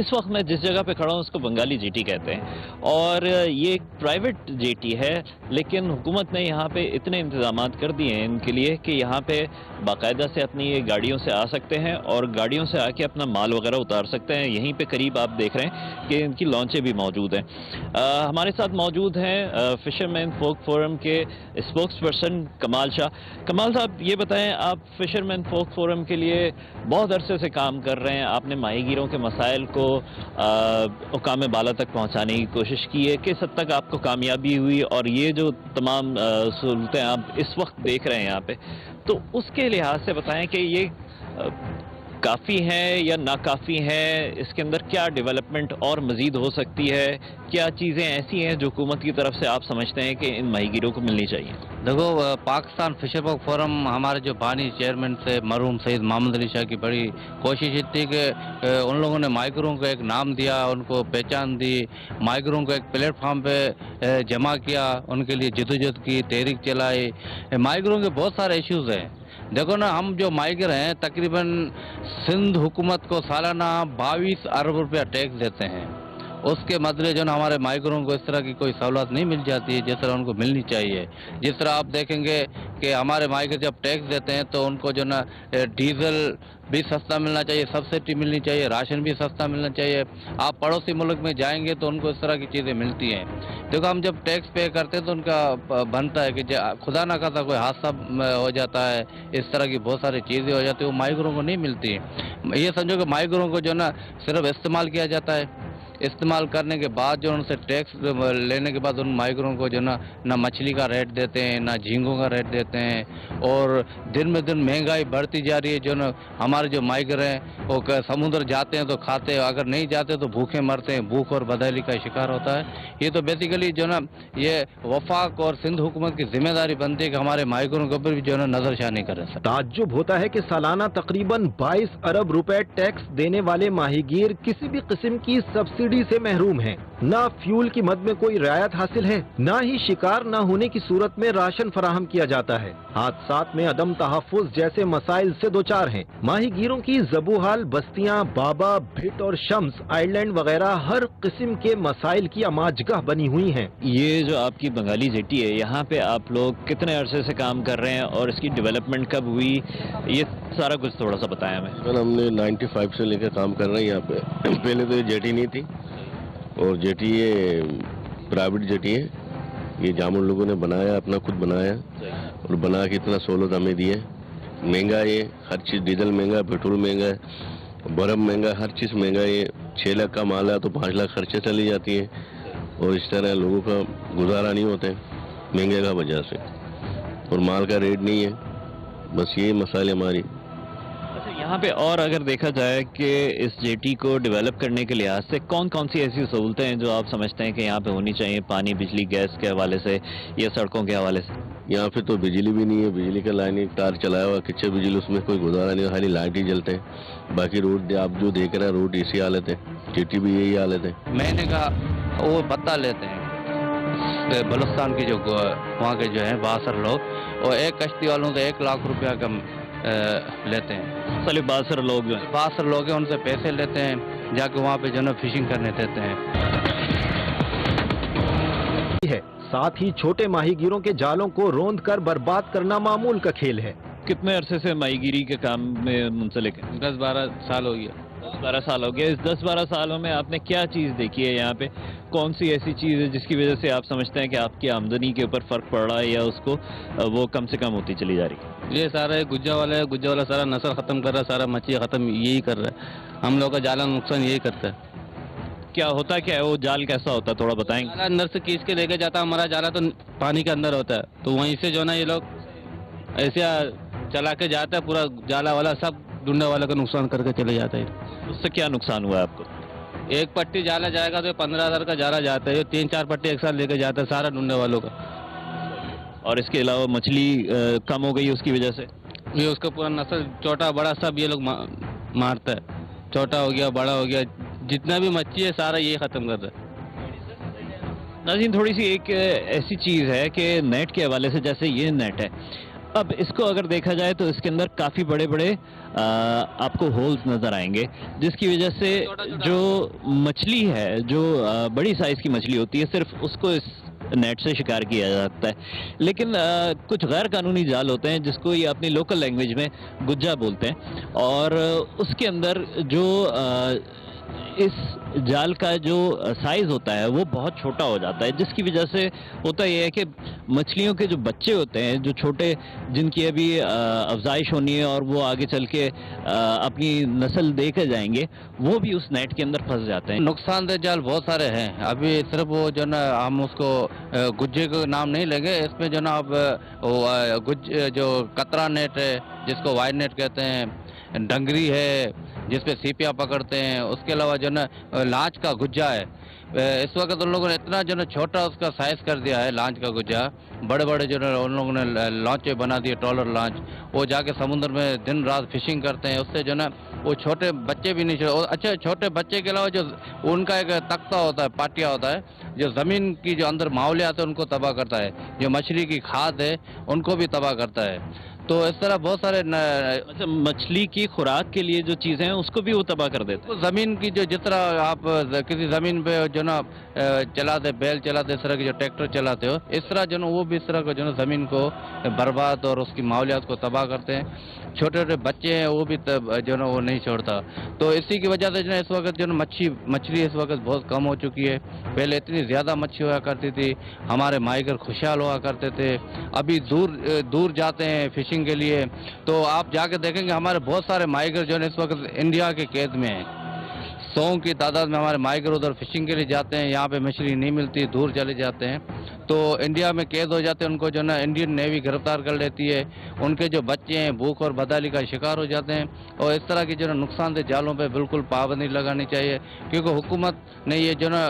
اس وقت میں جس جگہ پہ کھڑا ہوں اس کو بنگالی جیٹی کہتے ہیں، اور یہ ایک پرائیویٹ جیٹی ہے، لیکن حکومت نے یہاں پہ اتنے انتظامات کر دیے ہیں ان کے لیے کہ یہاں پہ باقاعدہ سے اپنی یہ گاڑیوں سے آ سکتے ہیں اور گاڑیوں سے آ کے اپنا مال وغیرہ اتار سکتے ہیں۔ یہیں پہ قریب آپ دیکھ رہے ہیں کہ ان کی لانچیں بھی موجود ہیں۔ ہمارے ساتھ موجود ہیں فشرمین فوک فورم کے اسپوکس پرسن کمال شاہ۔ کمال صاحب، یہ بتائیں، آپ فشرمین فوک فورم کے لیے بہت عرصے سے کام کر رہے ہیں، آپ نے ماہی گیروں کے مسائل کو حکام بالا تک پہنچانے کی کوشش کی ہے، کس حد تک آپ کو کامیابی ہوئی، اور یہ جو تمام سہولتیں آپ اس وقت دیکھ رہے ہیں یہاں پہ، تو اس کے لحاظ سے بتائیں کہ یہ کافی ہیں یا ناکافی ہیں؟ اس کے اندر کیا ڈیولپمنٹ اور مزید ہو سکتی ہے؟ کیا چیزیں ایسی ہیں جو حکومت کی طرف سے آپ سمجھتے ہیں کہ ان ماہی گیروں کو ملنی چاہیے؟ دیکھو، پاکستان فشر فوک فورم ہمارے جو بانی چیئرمین سے مرحوم سید محمد علی شاہ کی بڑی کوشش تھی کہ ان لوگوں نے مائیگروں کو ایک نام دیا، ان کو پہچان دی، مائیگروں کو ایک پلیٹ فارم پہ جمع کیا، ان کے لیے جدوجہد کی، تحریک چلائی۔ مائیگروں کے بہت سارے ایشوز ہیں۔ دیکھو نا، ہم جو مائیگر ہیں تقریباً سندھ حکومت کو سالانہ 22 ارب روپیہ ٹیکس دیتے ہیں۔ اس کے بدلے جو نا ہمارے مائیگروں کو اس طرح کی کوئی سہولت نہیں مل جاتی ہے جس طرح ان کو ملنی چاہیے۔ جس طرح آپ دیکھیں گے کہ ہمارے مائیگر جب ٹیکس دیتے ہیں تو ان کو جو نا ڈیزل بھی سستا ملنا چاہیے، سبسڈی ملنی چاہیے، راشن بھی سستا ملنا چاہیے۔ آپ پڑوسی ملک میں جائیں گے تو ان کو اس طرح کی چیزیں ملتی ہیں۔ دیکھو، ہم جب ٹیکس پے کرتے ہیں تو ان کا بنتا ہے کہ خدا نہ خاصا کوئی حادثہ ہو جاتا ہے، اس طرح کی بہت ساری چیزیں ہو جاتی ہیں، وہ مائیگروں کو نہیں ملتی۔ یہ سمجھو کہ مائیگروں کو جو نا صرف استعمال کیا جاتا ہے، استعمال کرنے کے بعد جو ان سے ٹیکس لینے کے بعد ان مائیگروں کو جو نہ مچھلی کا ریٹ دیتے ہیں، نہ جھینگوں کا ریٹ دیتے ہیں، اور دن میں دن مہنگائی بڑھتی جا رہی ہے۔ جو نا ہمارے جو مائیگر ہیں وہ سمندر جاتے ہیں تو کھاتے ہیں، اگر نہیں جاتے تو بھوکے مرتے ہیں، بھوک اور بدحالی کا شکار ہوتا ہے۔ یہ تو بیسیکلی جو نا یہ وفاق اور سندھ حکومت کی ذمہ داری بنتی ہے کہ ہمارے مائیگروں کے اوپر بھی جو نا نظر شاہ نہیں کرے سکتے۔ تعجب ہوتا ہے کہ سالانہ تقریباً 22 ارب روپے ٹیکس دینے والے ماہی گیر کسی بھی قسم کی سبسڈی سے محروم ہیں۔ نہ فیول کی مد میں کوئی رعایت حاصل ہے، نہ ہی شکار نہ ہونے کی صورت میں راشن فراہم کیا جاتا ہے۔ حادثات میں عدم تحفظ جیسے مسائل سے دوچار ہیں۔ ماہی گیروں کی زبوحال بستیاں بابا، بھٹ اور شمس آئی لینڈ وغیرہ ہر قسم کے مسائل کی اماجگاہ بنی ہوئی ہیں۔ یہ جو آپ کی بنگالی جیٹی ہے، یہاں پہ آپ لوگ کتنے عرصے سے کام کر رہے ہیں اور اس کی ڈیولپمنٹ کب ہوئی، یہ سارا کچھ تھوڑا سا بتائیں ہمیں۔ ہم نے 95 سے لے کر کام کر رہے ہیں یہاں پہ۔ پہلے تو یہ جیٹی نہیں تھی، اور جیٹی یہ پرائیویٹ جیٹی ہے، یہ جامع لوگوں نے بنایا، اپنا خود بنایا، اور بنا کے اتنا سہولت ہمیں دی ہے۔ مہنگا ہے ہر چیز، ڈیزل مہنگا ہے، پیٹرول مہنگا ہے، برف مہنگا ہے، ہر چیز مہنگا ہے۔ 6 لاکھ کا مال ہے تو 5 لاکھ خرچے چلی جاتی ہے، اور اس طرح لوگوں کا گزارا نہیں ہوتا ہے مہنگے کا وجہ سے، اور مال کا ریٹ نہیں ہے۔ بس یہی مسائل ہماری۔ یہاں پہ اور اگر دیکھا جائے کہ اس جیٹی کو ڈیولپ کرنے کے لحاظ سے کون کون سی ایسی سہولتیں ہیں جو آپ سمجھتے ہیں کہ یہاں پہ ہونی چاہیے، پانی، بجلی، گیس کے حوالے سے یا سڑکوں کے حوالے سے؟ یہاں پہ تو بجلی بھی نہیں ہے، بجلی کا لائن ایک تار چلایا ہوا، کچے بجلی، اس میں کوئی گزارا نہیں ہے، خالی لائٹ ہی جلتے ہیں۔ باقی روڈ آپ جو دیکھ رہے ہیں، روڈ اسی حالت ہے، جیٹی بھی یہی حالت ہے۔ مہینے کا وہ بتا لیتے ہیں بلوچستان کی جو وہاں کے جو ہیں باثر لوگ، وہ ایک کشتی والوں سے 1 لاکھ روپیہ کا لیتے ہیں۔ صرف باثر لوگ جو ہیں، باثر لوگ ہیں، ان سے پیسے لیتے ہیں، جا کے وہاں پہ جو ہے فشنگ کرنے دیتے ہیں۔ ساتھ ہی چھوٹے ماہی گیروں کے جالوں کو روند کر برباد کرنا معمول کا کھیل ہے۔ کتنے عرصے سے ماہی گیری کے کام میں منسلک ہیں؟ 10-12 سال ہو گیا۔ 10-12 سال ہو گیا۔ اس 10-12 سالوں میں آپ نے کیا چیز دیکھی ہے یہاں پہ؟ کون سی ایسی چیز ہے جس کی وجہ سے آپ سمجھتے ہیں کہ آپ کی آمدنی کے اوپر فرق پڑ رہا ہے یا اس کو وہ کم سے کم ہوتی چلی جا رہی ہے؟ یہ سارا گجا والا ہے، گجا والا سارا نسل ختم کر رہا ہے، سارا مچھلی ختم یہی کر رہا ہے۔ ہم لوگ کا جالا نقصان یہی کرتا ہے۔ کیا ہوتا کیا ہے وہ جال، کیسا ہوتا ہے تھوڑا بتائیں گے؟ جالا اندر سے کھینچ کے لے کے جاتا ہے، ہمارا جالا تو پانی کے اندر ہوتا ہے، تو وہیں سے جو ہے نا یہ لوگ ایسے چلا کے جاتا ہے، پورا جالا والا سب ڈنڈا والا کا نقصان کر کے چلے جاتا ہے۔ اس سے کیا نقصان ہوا ہے آپ کو؟ ایک پٹی جالا جائے گا تو 15,000 کا جالا جاتا ہے، یہ 3-4 پٹی ایک ساتھ لے کے جاتا ہے سارا ڈنڈے والوں کا۔ اور اس کے علاوہ مچھلی کم ہو گئی اس کی وجہ سے؟ یہ اس کا پورا نسل چھوٹا بڑا سب یہ لوگ مارتا ہے، چھوٹا ہو گیا بڑا ہو گیا، جتنا بھی مچھلی ہے سارا یہ ختم کر رہا ہے۔ ناظرین، تھوڑی سی ایک ایسی چیز ہے کہ نیٹ کے حوالے سے، جیسے یہ نیٹ ہے، اب اس کو اگر دیکھا جائے تو اس کے اندر کافی بڑے بڑے آپ کو ہولز نظر آئیں گے، جس کی وجہ سے جو مچھلی ہے، جو بڑی سائز کی مچھلی ہوتی ہے، صرف اس کو اس نیٹ سے شکار کیا جا سکتا ہے۔ لیکن کچھ غیر قانونی جال ہوتے ہیں جس کو یہ اپنی لوکل لینگویج میں گجا بولتے ہیں، اور اس کے اندر جو اس جال کا جو سائز ہوتا ہے وہ بہت چھوٹا ہو جاتا ہے، جس کی وجہ سے ہوتا یہ ہے کہ مچھلیوں کے جو بچے ہوتے ہیں، جو چھوٹے، جن کی ابھی افزائش ہونی ہے اور وہ آگے چل کے اپنی نسل دے کے جائیں گے، وہ بھی اس نیٹ کے اندر پھنس جاتے ہیں۔ نقصان دہ جال بہت سارے ہیں، ابھی صرف وہ جو نا ہم اس کو گجے کا نام نہیں لیں گے، اس میں جو نا اب جو کترا نیٹ ہے جس کو وائٹ نیٹ کہتے ہیں، ڈنگری ہے جس پہ سیپیا پکڑتے ہیں، اس کے علاوہ جو نا لانچ کا گجا ہے۔ اس وقت ان لوگوں نے اتنا جو نا چھوٹا اس کا سائز کر دیا ہے لانچ کا گجا، بڑے بڑے جو نا ان لوگوں نے لانچیں بنا دیے، ٹرالر لانچ، وہ جا کے سمندر میں دن رات فشنگ کرتے ہیں، اس سے جو نا وہ چھوٹے بچے بھی نہیں اچھا چھوٹے بچے کے علاوہ جو ان کا ایک تختہ ہوتا ہے، پاٹیا ہوتا ہے، جو زمین کی جو اندر ماحولیات ہے ان کو تباہ کرتا ہے، جو مچھلی کی کھاد ہے ان کو بھی تباہ کرتا ہے۔ تو اس طرح بہت سارے مچھلی کی خوراک کے لیے جو چیزیں ہیں اس کو بھی وہ تباہ کر دیتے ہیں۔ زمین کی جو جس طرح آپ کسی زمین پہ جو نا چلاتے، بیل چلاتے، اس طرح کے جو ٹریکٹر چلاتے ہو، اس طرح جو نا وہ بھی اس طرح کا جو نا زمین کو برباد اور اس کی ماحولیات کو تباہ کرتے ہیں۔ چھوٹے چھوٹے بچے ہیں وہ بھی جو نا وہ نہیں چھوڑتا، تو اسی کی وجہ سے جو نا اس وقت جو نا مچھلی اس وقت بہت کم ہو چکی ہے۔ پہلے اتنی زیادہ مچھلی ہوا کرتی تھی، ہمارے ماہیگر خوشحال ہوا کرتے تھے۔ ابھی دور جاتے ہیں فشنگ کے لیے تو آپ جا کے دیکھیں گے ہمارے بہت سارے ماہیگر جو ہے اس وقت انڈیا کے قید میں ہیں۔ 100 کی تعداد میں ہمارے ماہیگر ادھر فشنگ کے لیے جاتے ہیں، یہاں پہ مچھلی نہیں ملتی، دور چلے جاتے ہیں تو انڈیا میں قید ہو جاتے ہیں، ان کو جو نا انڈین نیوی گرفتار کر لیتی ہے، ان کے جو بچے ہیں بھوک اور بدحالی کا شکار ہو جاتے ہیں۔ اور اس طرح کی جو نا نقصان دہ جالوں پہ بالکل پابندی لگانی چاہیے، کیونکہ حکومت نے یہ جو نا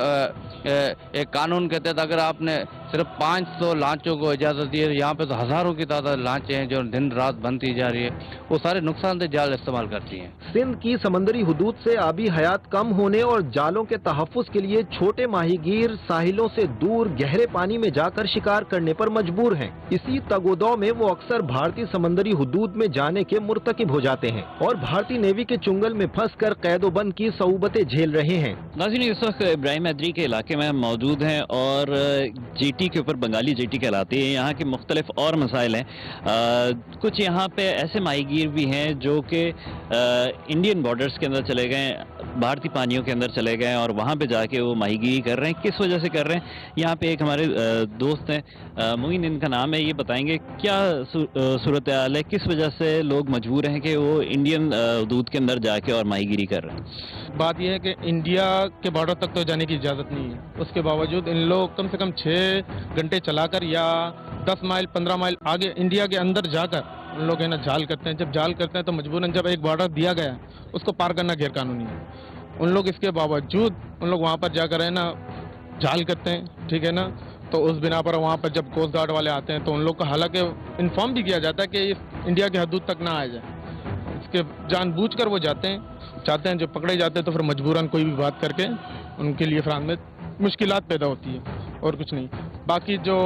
ایک قانون کے تحت اگر آپ نے صرف 500 لانچوں کو اجازت دی ہے، یہاں پہ تو ہزاروں کی تعداد لانچیں ہیں جو دن رات بنتی جا رہی ہے، وہ سارے نقصان دہ جال استعمال کرتی ہیں۔ سندھ کی سمندری حدود سے آبی حیات کم ہونے اور جالوں کے تحفظ کے لیے چھوٹے ماہی گیر ساحلوں سے دور گہرے پانی میں جا کر شکار کرنے پر مجبور ہیں۔ اسی تگ و دو میں وہ اکثر بھارتی سمندری حدود میں جانے کے مرتکب ہو جاتے ہیں اور بھارتی نیوی کے چنگل میں پھنس کر قید و بند کی صعوبتیں جھیل رہے ہیں۔ ناظرین، اس وقت ابراہیم حیدری کے علاقے میں ہم موجود ہیں اور جی ٹی کے اوپر بنگالی جی ٹی کہلاتی ہے، یہاں کے مختلف اور مسائل ہیں۔ کچھ یہاں پہ ایسے ماہی گیر بھی ہیں جو کہ انڈین بارڈرز کے اندر چلے گئے، بھارتی پانیوں کے اندر چلے گئے اور وہاں پہ جا کے وہ ماہی گیری کر رہے ہیں۔ کس وجہ سے کر رہے ہیں؟ یہاں پہ ایک ہمارے دوست ہیں، معین ان کا نام ہے، یہ بتائیں گے کیا صورتحال ہے، کس وجہ سے لوگ مجبور ہیں کہ وہ انڈین حدود کے اندر جا کے اور ماہی گیری کر رہے ہیں؟ بات یہ ہے کہ انڈیا کے بارڈر تک تو جانے کی اجازت نہیں ہے، اس کے باوجود ان لوگ کم سے کم 6 گھنٹے چلا کر یا 10 مائل 15 مائل آگے انڈیا کے اندر جا کر ان لوگ ہے نا جال کرتے ہیں۔ جب جال کرتے ہیں تو مجبوراً جب ایک بارڈر دیا گیا ہے اس کو پار کرنا غیر قانونی ہے۔ ان لوگ اس کے باوجود ان لوگ وہاں پر جا کر ہے نا جال کرتے ہیں، ٹھیک ہے نا، تو اس بنا پر وہاں پر جب کوسٹ گارڈ والے آتے ہیں تو ان لوگ کو حالانکہ انفارم بھی کیا جاتا ہے کہ انڈیا کی حدود تک نہ آیا جائے، اس کے جان بوجھ کر وہ چاہتے ہیں جو پکڑے جاتے ہیں تو پھر مجبوراً کوئی بھی بات کر کے ان کے لیے فرام میں مشکلات پیدا ہوتی ہے اور کچھ نہیں۔ باقی جو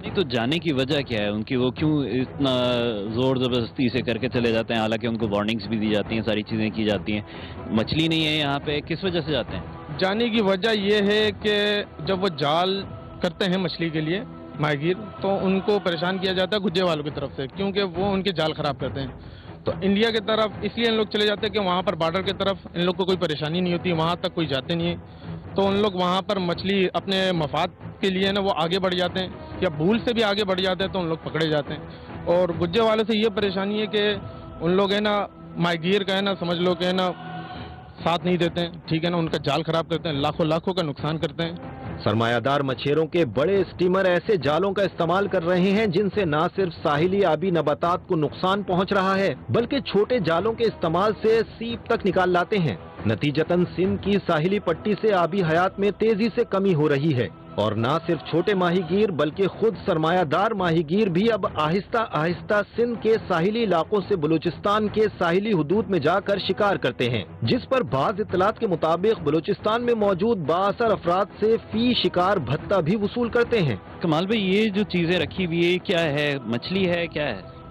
نہیں تو جانے کی وجہ کیا ہے ان کی، وہ کیوں اتنا زور زبردستی سے کر کے چلے جاتے ہیں، حالانکہ ان کو وارننگز بھی دی جاتی ہیں، ساری چیزیں کی جاتی ہیں، مچھلی نہیں ہے یہاں پہ، کس وجہ سے جاتے ہیں؟ جانے کی وجہ یہ ہے کہ جب وہ جال کرتے ہیں مچھلی کے لیے ماہی گیر تو ان کو پریشان کیا جاتا ہے گجے والوں کی طرف سے، کیونکہ وہ ان کے جال خراب کرتے ہیں۔ تو انڈیا کی طرف اس لیے ان لوگ چلے جاتے ہیں کہ وہاں پر بارڈر کی طرف ان لوگ کو کوئی پریشانی نہیں ہوتی، وہاں تک کوئی جاتے نہیں ہیں، تو ان لوگ وہاں پر مچھلی اپنے مفاد کے لیے نا وہ آگے بڑھ جاتے ہیں یا بھول سے بھی آگے بڑھ جاتے ہیں تو ان لوگ پکڑے جاتے ہیں۔ اور گجے والوں سے یہ پریشانی ہے کہ ان لوگ ہے نا ماہی گیر کا ہے نا سمجھ لو کہ ہے نا ساتھ نہیں دیتے ہیں، ٹھیک ہے نا، ان کا جال خراب کرتے ہیں، لاکھوں کا نقصان کرتے ہیں۔ سرمایہ دار مچھیروں کے بڑے اسٹیمر ایسے جالوں کا استعمال کر رہے ہیں جن سے نہ صرف ساحلی آبی نباتات کو نقصان پہنچ رہا ہے بلکہ چھوٹے جالوں کے استعمال سے سیپ تک نکال لاتے ہیں۔ نتیجتاً سندھ کی ساحلی پٹی سے آبی حیات میں تیزی سے کمی ہو رہی ہے اور نہ صرف چھوٹے ماہی گیر بلکہ خود سرمایہ دار ماہی گیر بھی اب آہستہ آہستہ سندھ کے ساحلی علاقوں سے بلوچستان کے ساحلی حدود میں جا کر شکار کرتے ہیں، جس پر بعض اطلاعات کے مطابق بلوچستان میں موجود بااثر افراد سے فی شکار بھتہ بھی وصول کرتے ہیں۔ کمال بھائی، یہ جو چیزیں رکھی ہوئی ہے کیا ہے؟ مچھلی ہے کیا ہے؟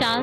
4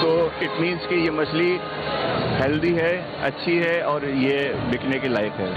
تو اٹ مینس کہ یہ مچھلی ہیلدی ہے, اچھی ہے اور یہ بکنے کے لائق ہے.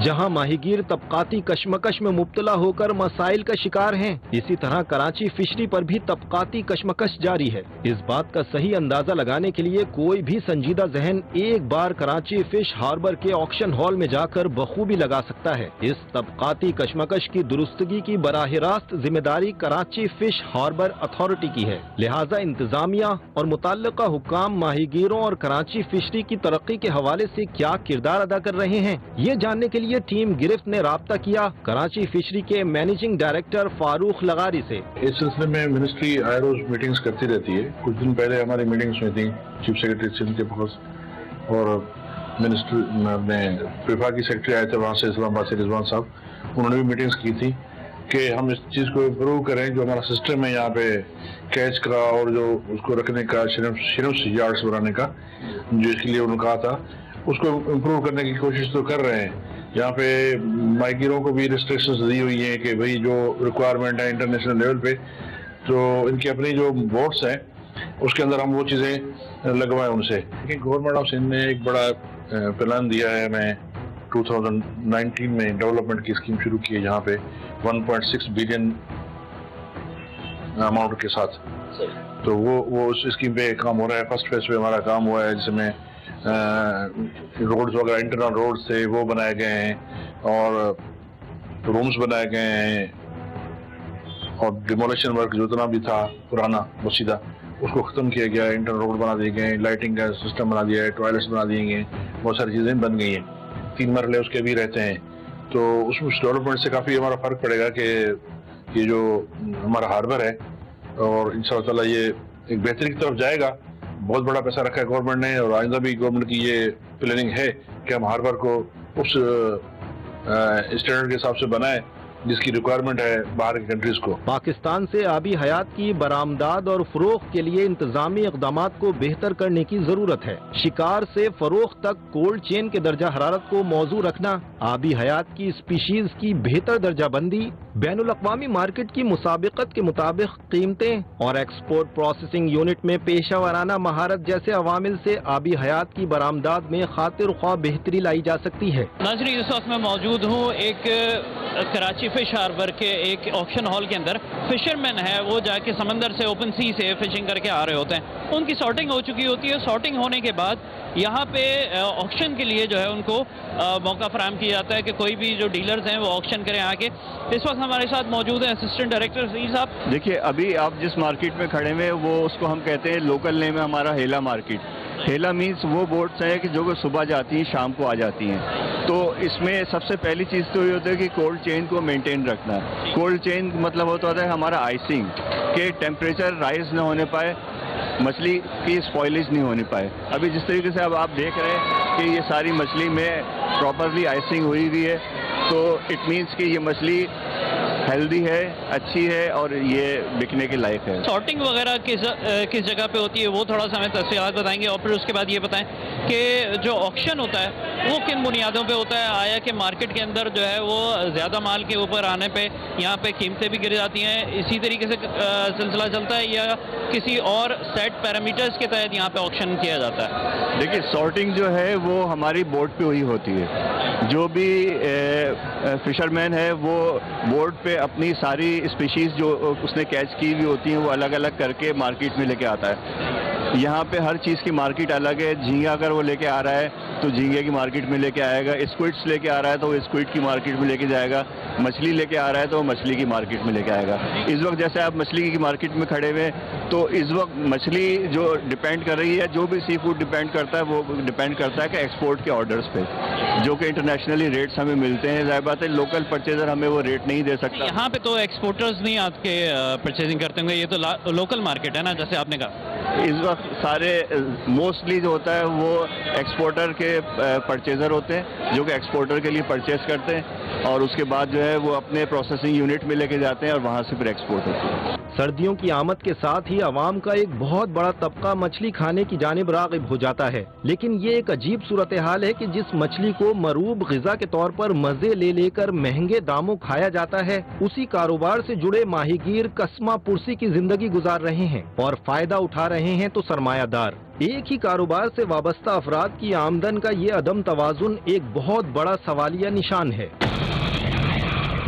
جہاں ماہی گیر طبقاتی کشمکش میں مبتلا ہو کر مسائل کا شکار ہیں, اسی طرح کراچی فشری پر بھی طبقاتی کشمکش جاری ہے. اس بات کا صحیح اندازہ لگانے کے لیے کوئی بھی سنجیدہ ذہن ایک بار کراچی فش ہاربر کے آکشن ہال میں جا کر بخوبی لگا سکتا ہے. اس طبقاتی کشمکش کی درستگی کی براہ راست ذمہ داری کراچی فش ہاربر اتھارٹی کی ہے. لہٰذا انتظامیہ اور متعلقہ حکام ماہی گیروں اور کراچی فشری کی ترقی کے حوالے سے کیا کردار ادا کر رہے ہیں, یہ جاننے کے لیے ٹیم گرفت نے رابطہ کیا کراچی فشری کے مینیجنگ ڈائریکٹر فاروق لغاری سے. اس سلسلے میں منسٹری آئے روز میٹنگز کرتی رہتی ہے. کچھ دن پہلے ہماری میٹنگز میں تھیں چیف سیکرٹری سندھ کے پاس, اور منسٹر وفاقی سیکرٹری آئے تھے وہاں سے اسلام آباد سے رضوان صاحب, انہوں نے بھی میٹنگز کی تھی کہ ہم اس چیز کو امپروو کریں. جو ہمارا سسٹم ہے یہاں پہ کیچ کا اور جو اس کو رکھنے کا شرمس یارڈس بنانے کا, جو اس کے لیے انہوں نے کہا تھا, اس کو امپروو کرنے کی کوشش تو کر رہے ہیں. یہاں پہ ماہی گیروں کو بھی ریسٹرکشنز دی ہوئی ہیں کہ بھئی جو ریکوائرمنٹ ہے انٹرنیشنل لیول پہ, تو ان کی اپنی جو بورڈس ہیں اس کے اندر ہم وہ چیزیں لگوائیں ان سے. لیکن گورنمنٹ آف سندھ نے ایک بڑا پلان دیا ہے ہمیں 2019 میں ڈیولپمنٹ کی اسکیم شروع کی ہے, جہاں پہ 1.6 بلین اماؤنٹ کے ساتھ. تو وہ اس اسکیم پہ کام ہو رہا ہے. فرسٹ فیز پہ ہمارا کام ہوا ہے, جس میں روڈز وغیرہ انٹرنل روڈز تھے وہ بنائے گئے ہیں, اور رومز بنائے گئے ہیں, اور ڈیمولیشن ورک جو اتنا بھی تھا پرانا وسیدہ اس کو ختم کیا گیا ہے. انٹرنل روڈ بنا دیے گئے ہیں, لائٹنگ کا سسٹم بنا دیا ہے, ٹوائلٹس بنا دیے گئے ہیں, بہت ساری چیزیں بن گئی ہیں. 3 مرحلے اس کے بھی رہتے ہیں. تو اس ڈیولپمنٹ سے کافی ہمارا فرق پڑے گا کہ یہ جو ہمارا ہاربر ہے, اور ان شاء اللہ تعالیٰ یہ ایک بہتری کی طرف جائے گا. بہت بڑا پیسہ رکھا ہے گورنمنٹ نے, اور آئندہ بھی گورنمنٹ کی یہ پلاننگ ہے کہ ہم ہاربر کو اس اسٹینڈرڈ کے حساب سے بنائیں جس کی ریکوائرمنٹ ہے باہر کی کنٹریز کو. پاکستان سے آبی حیات کی برآمدات اور فروخت کے لیے انتظامی اقدامات کو بہتر کرنے کی ضرورت ہے. شکار سے فروخت تک کولڈ چین کے درجہ حرارت کو موزوں رکھنا, آبی حیات کی اسپیشیز کی بہتر درجہ بندی, بین الاقوامی مارکیٹ کی مسابقت کے مطابق قیمتیں اور ایکسپورٹ پروسیسنگ یونٹ میں پیشہ ورانہ مہارت جیسے عوامل سے آبی حیات کی برآمدات میں خاطر خواہ بہتری لائی جا سکتی ہے. ناظرین, اس وقت میں موجود ہوں ایک کراچی فش ہاربر کے ایک آکشن ہال کے اندر. فشرمین ہے وہ جا کے سمندر سے اوپن سی سے فشنگ کر کے آ رہے ہوتے ہیں. ان کی سارٹنگ ہو چکی ہوتی ہے. سارٹنگ ہونے کے بعد یہاں پہ آکشن کے لیے جو ہے ان کو موقع فراہم کیا جاتا ہے کہ کوئی بھی جو ڈیلرز ہیں وہ آکشن کریں آ کے. اس وقت ہمارے ساتھ موجود ہیں اسسٹنٹ ڈائریکٹر سعید صاحب. دیکھیے, ابھی آپ جس مارکیٹ میں کھڑے ہوئے وہ اس کو ہم کہتے ہیں, لوکل نیم ہے ہمارا ہیلا مارکیٹ. ہیلا مینس وہ بوٹس ہیں کہ جو صبح جاتی ہیں شام کو آ جاتی ہیں. تو اس میں سب سے پہلی چیز تو یہ ہوتا ہے کہ کولڈ چین کو مینٹین رکھنا. کولڈ چین مطلب ہوتا ہے ہمارا آئسنگ, کہ ٹیمپریچر رائز نہ ہونے پائے, مچھلی کی اسپوائلیج نہیں ہونے پائے. ابھی جس طریقے سے اب آپ دیکھ رہے ہیں کہ یہ ساری مچھلی میں پراپرلی آئسنگ ہوئی ہوئی ہے, تو اٹ مینس کہ یہ مچھلی ہیلدی ہے, اچھی ہے اور یہ بکنے کے لائق ہے. سارٹنگ وغیرہ کس جگہ پہ ہوتی ہے وہ تھوڑا سا ہمیں تفصیلات بتائیں گے, اور پھر اس کے بعد یہ بتائیں کہ جو آکشن ہوتا ہے وہ کن بنیادوں پہ ہوتا ہے. آیا کہ مارکیٹ کے اندر جو ہے وہ زیادہ مال کے اوپر آنے پہ یہاں پہ قیمتیں بھی گر جاتی ہیں, اسی طریقے سے سلسلہ چلتا ہے, یا کسی اور سیٹ پیرامیٹرز کے تحت یہاں پہ آکشن کیا جاتا ہے؟ دیکھیے, سارٹنگ جو ہے وہ ہماری بورڈ پہ ہوئی ہوتی ہے. جو بھی فشرمین ہے وہ بورڈ پہ اپنی ساری اسپیشیز جو اس نے کیچ کی ہوئی ہوتی ہیں وہ الگ الگ کر کے مارکیٹ میں لے کے آتا ہے. یہاں پہ ہر چیز کی مارکیٹ الگ ہے. جھینگا اگر وہ لے کے آ رہا ہے تو جھینگے کی مارکیٹ میں لے کے آئے گا, اسکوئڈس لے کے آ رہا ہے تو وہ اسکوئڈ کی مارکیٹ میں لے کے جائے گا, مچھلی لے کے آ رہا ہے تو وہ مچھلی کی مارکیٹ میں لے کے آئے گا. اس وقت جیسے آپ مچھلی کی مارکیٹ میں کھڑے ہوئے, تو اس وقت مچھلی جو ڈیپینڈ کر رہی ہے, جو بھی سی فوڈ ڈیپینڈ کرتا ہے وہ ڈیپینڈ کرتا ہے کہ ایکسپورٹ کے آرڈرز پہ, جو کہ انٹرنیشنلی ریٹس ہمیں ملتے ہیں. ظاہر بات ہے لوکل پرچیزر ہمیں وہ ریٹ نہیں دے سکتا. یہاں پہ تو ایکسپورٹرز نہیں آپ کے پرچیزنگ کرتے ہوں گے, یہ تو لوکل مارکیٹ ہے نا, جیسے آپ نے کہا. اس وقت سارے موسٹلی جو ہوتا ہے وہ ایکسپورٹر کے پرچیزر ہوتے ہیں جو کہ ایکسپورٹر کے لیے پرچیز کرتے ہیں اور اس کے بعد جو ہے وہ اپنے پروسیسنگ یونٹ میں لے کے جاتے ہیں اور وہاں سے پھر ایکسپورٹ ہوتے ہیں۔ سردیوں کی آمد کے ساتھ ہی عوام کا ایک بہت بڑا طبقہ مچھلی کھانے کی جانب راغب ہو جاتا ہے، لیکن یہ ایک عجیب صورتحال ہے کہ جس مچھلی کو مروب غذا کے طور پر مزے لے لے کر مہنگے داموں کھایا جاتا ہے، اسی کاروبار سے جڑے ماہی گیر کسمہ پرسی کی زندگی گزار رہے ہیں اور فائدہ اٹھا رہے ہیں تو سرمایہ دار۔ ایک ہی کاروبار سے وابستہ افراد کی آمدن کا یہ عدم توازن ایک بہت بڑا سوالیہ نشان ہے۔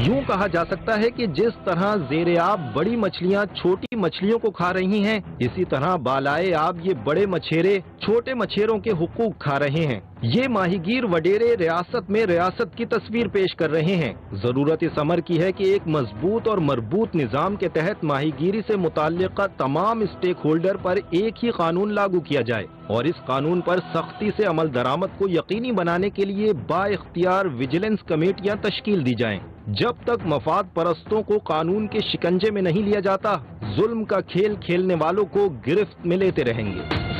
یوں کہا جا سکتا ہے کہ جس طرح زیر آب بڑی مچھلیاں چھوٹی مچھلیوں کو کھا رہی ہیں، اسی طرح بالائے آب یہ بڑے مچھیرے چھوٹے مچھیروں کے حقوق کھا رہے ہیں۔ یہ ماہی گیر وڈیرے ریاست میں ریاست کی تصویر پیش کر رہے ہیں۔ ضرورت اس امر کی ہے کہ ایک مضبوط اور مربوط نظام کے تحت ماہی گیری سے متعلقہ تمام اسٹیک ہولڈر پر ایک ہی قانون لاگو کیا جائے اور اس قانون پر سختی سے عمل درآمد کو یقینی بنانے کے لیے با اختیار ویجیلنس کمیٹیاں تشکیل دی جائیں۔ جب تک مفاد پرستوں کو قانون کے شکنجے میں نہیں لیا جاتا، ظلم کا کھیل کھیلنے والوں کو گرفت میں لیتے رہیں گے۔